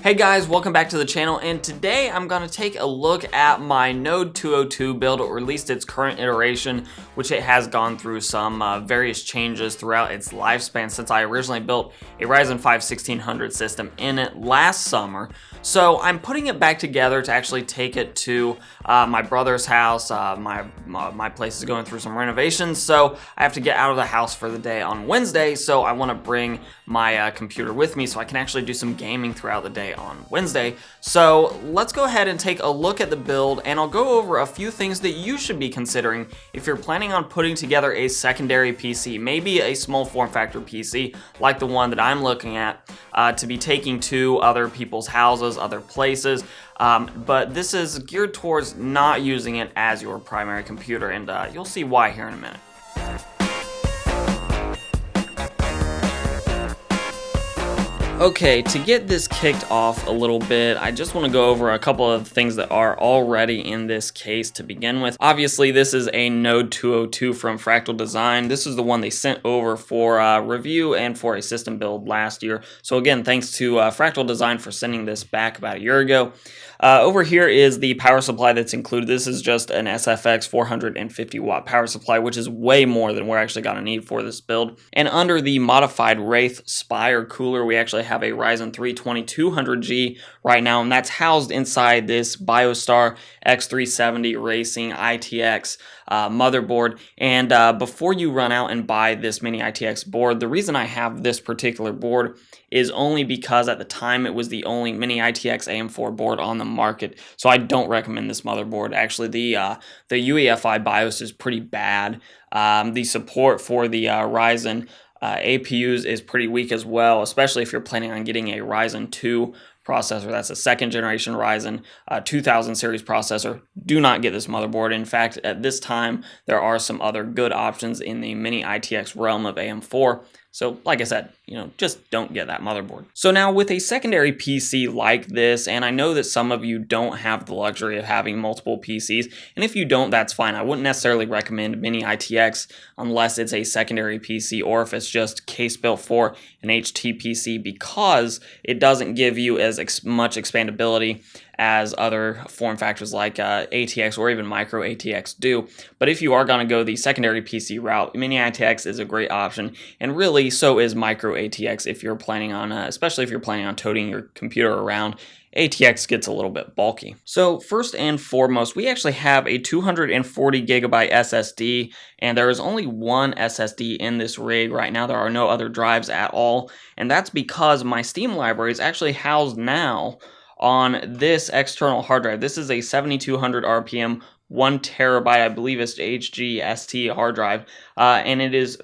Hey guys, welcome back to the channel, and today I'm going to take a look at my Node 202 build, or at least its current iteration, which it has gone through some various changes throughout its lifespan since I originally built a Ryzen 5 1600 system in it last summer. So I'm putting it back together to actually take it to my brother's house. My place is going through some renovations, so I have to get out of the house for the day on Wednesday, so I want to bring my computer with me so I can actually do some gaming throughout the day on Wednesday. So let's go ahead and take a look at the build, and I'll go over a few things that you should be considering if you're planning on putting together a secondary PC, maybe a small form factor PC like the one that I'm looking at, to be taking to other people's houses, other places. But this is geared towards not using it as your primary computer, and you'll see why here in a minute. Okay, to get this kicked off a little bit, I just want to go over a couple of things that are already in this case to begin with. Obviously, this is a Node 202 from Fractal Design. This is the one they sent over for review and for a system build last year. So again, thanks to Fractal Design for sending this back about a year ago. Over here is the power supply that's included. This is just an SFX 450 watt power supply, which is way more than we're actually going to need for this build. And under the modified Wraith Spire cooler, we actually have a Ryzen 3 2200G right now, and that's housed inside this BioStar X370 Racing ITX motherboard. And before you run out and buy this mini ITX board, the reason I have this particular board is only because at the time it was the only mini ITX AM4 board on the market, so I don't recommend this motherboard. Actually, the UEFI BIOS is pretty bad. The support for the Ryzen APUs is pretty weak as well, especially if you're planning on getting a Ryzen 2 processor. That's a second generation Ryzen 2000 series processor. Do not get this motherboard. In fact, at this time, there are some other good options in the mini ITX realm of AM4. So like I said, just don't get that motherboard. So now with a secondary PC like this, and I know that some of you don't have the luxury of having multiple PCs, and if you don't, that's fine. I wouldn't necessarily recommend mini ITX unless it's a secondary PC or if it's just case built for an HT-PC, because it doesn't give you as much expandability as other form factors like ATX or even micro ATX do. But if you are going to go the secondary PC route, mini ITX is a great option, and really so is micro ATX if you're planning on, especially if you're planning on toting your computer around. ATX gets a little bit bulky. So first and foremost, we actually have a 240 gigabyte SSD, and there is only one SSD in this rig right now. There are no other drives at all, and that's because my Steam library is actually housed now on this external hard drive. This is a 7200 RPM, 1 terabyte, I believe it's HGST hard drive, and it is,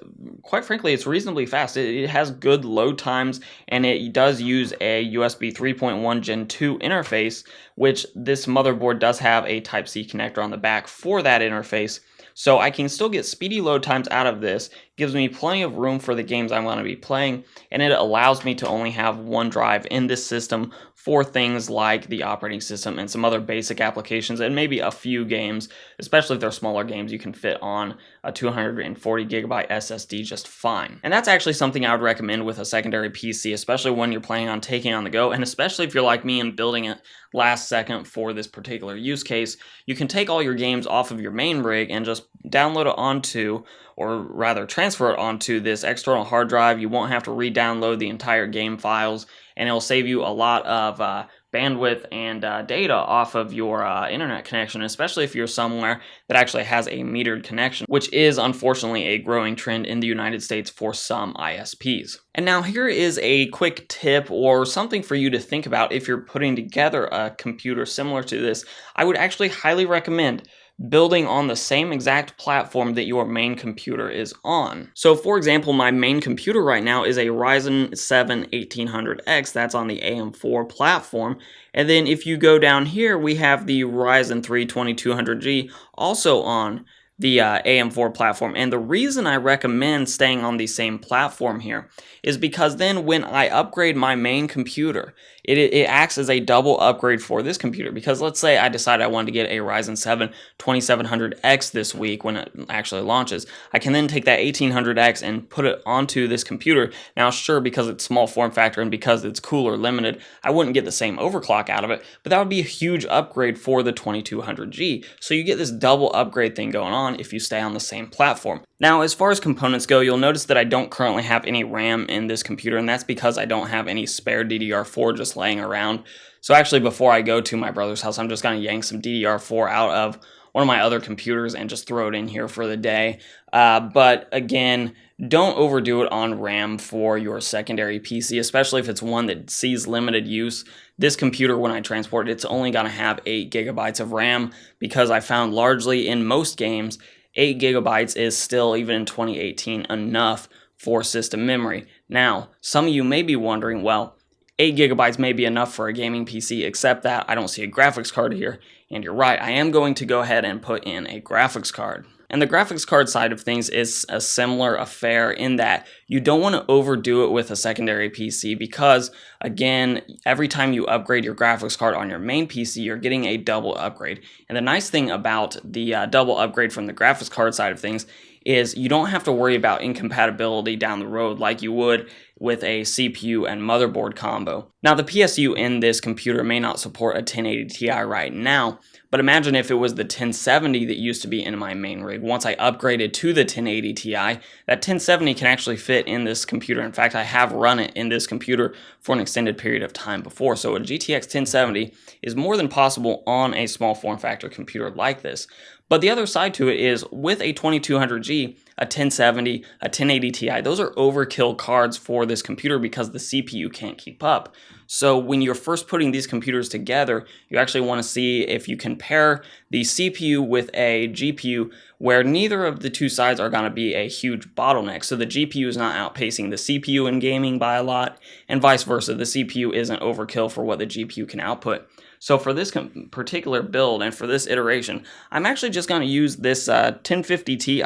quite frankly, it's reasonably fast. It has good load times, and it does use a USB 3.1 Gen 2 interface, which this motherboard does have a Type-C connector on the back for that interface. So I can still get speedy load times out of this, gives me plenty of room for the games I want to be playing, and it allows me to only have one drive in this system for things like the operating system and some other basic applications, and maybe a few games, especially if they're smaller games you can fit on a 240 gigabyte SSD just fine. And that's actually something I would recommend with a secondary PC, especially when you're planning on taking on the go, and especially if you're like me and building it last second for this particular use case. You can take all your games off of your main rig and just download it onto, or rather transfer it onto, this external hard drive. You won't have to re-download the entire game files, and it'll save you a lot of bandwidth and data off of your internet connection, especially if you're somewhere that actually has a metered connection, which is unfortunately a growing trend in the United States for some ISPs. And now here is a quick tip or something for you to think about if you're putting together a computer similar to this. I would actually highly recommend building on the same exact platform that your main computer is on. So for example, my main computer right now is a Ryzen 7 1800X. That's on the AM4 platform. And then if you go down here, we have the Ryzen 3 2200G also on the AM4 platform. And the reason I recommend staying on the same platform here is because then when I upgrade my main computer, it acts as a double upgrade for this computer. Because let's say I decide I wanted to get a Ryzen 7 2700X this week when it actually launches. I can then take that 1800X and put it onto this computer. Now sure, because it's small form factor and because it's cooler limited, I wouldn't get the same overclock out of it, but that would be a huge upgrade for the 2200G. So you get this double upgrade thing going on if you stay on the same platform. Now, as far as components go, you'll notice that I don't currently have any RAM in this computer, and that's because I don't have any spare DDR4 just laying around. So actually, before I go to my brother's house, I'm just going to yank some DDR4 out of one of my other computers and just throw it in here for the day. But again, don't overdo it on RAM for your secondary PC, especially if it's one that sees limited use. This computer, when I transport it, it's only going to have 8 gigabytes of RAM because I found largely in most games, 8 gigabytes is still, even in 2018, enough for system memory. Now, some of you may be wondering, well, 8 gigabytes may be enough for a gaming PC, except that I don't see a graphics card here. And you're right, I am going to go ahead and put in a graphics card. And the graphics card side of things is a similar affair in that you don't want to overdo it with a secondary PC because, again, every time you upgrade your graphics card on your main PC, you're getting a double upgrade. And the nice thing about the double upgrade from the graphics card side of things is you don't have to worry about incompatibility down the road like you would with a CPU and motherboard combo. Now, the PSU in this computer may not support a 1080 Ti right now, but imagine if it was the 1070 that used to be in my main rig. Once I upgraded to the 1080 Ti, that 1070 can actually fit in this computer. In fact, I have run it in this computer for an extended period of time before. So a GTX 1070 is more than possible on a small form factor computer like this. But the other side to it is with a 2200G, a 1070, a 1080 Ti, those are overkill cards for this computer because the CPU can't keep up. So when you're first putting these computers together, you actually want to see if you can pair the CPU with a GPU where neither of the two sides are going to be a huge bottleneck. So the GPU is not outpacing the CPU in gaming by a lot, and vice versa. The CPU isn't overkill for what the GPU can output. So for this particular build and for this iteration, I'm actually just going to use this 1050 Ti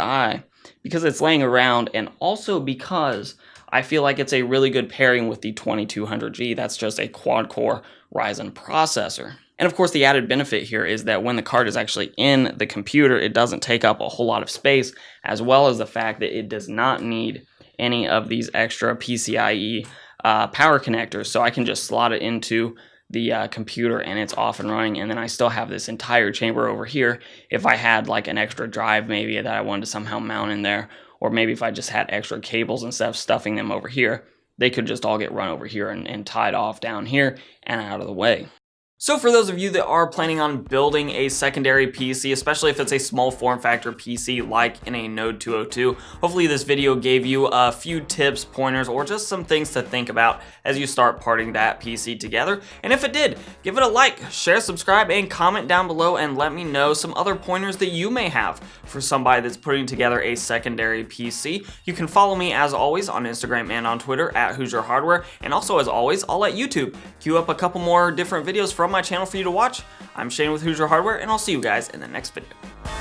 because it's laying around, and also because I feel like it's a really good pairing with the 2200G. That's just a quad-core Ryzen processor. And of course, the added benefit here is that when the card is actually in the computer, it doesn't take up a whole lot of space, as well as the fact that it does not need any of these extra PCIe power connectors. So I can just slot it into the computer and it's off and running, and then I still have this entire chamber over here if I had like an extra drive maybe that I wanted to somehow mount in there, or maybe if I just had extra cables and stuff stuffing them over here, they could just all get run over here and tied off down here and out of the way. So for those of you that are planning on building a secondary PC, especially if it's a small form factor PC like in a Node 202, hopefully this video gave you a few tips, pointers, or just some things to think about as you start parting that PC together. And if it did, give it a like, share, subscribe, and comment down below and let me know some other pointers that you may have for somebody that's putting together a secondary PC. You can follow me as always on Instagram and on Twitter at Hoosier Hardware, and also as always, I'll let YouTube queue up a couple more different videos from my channel for you to watch. I'm Shane with Hoosier Hardware, and I'll see you guys in the next video.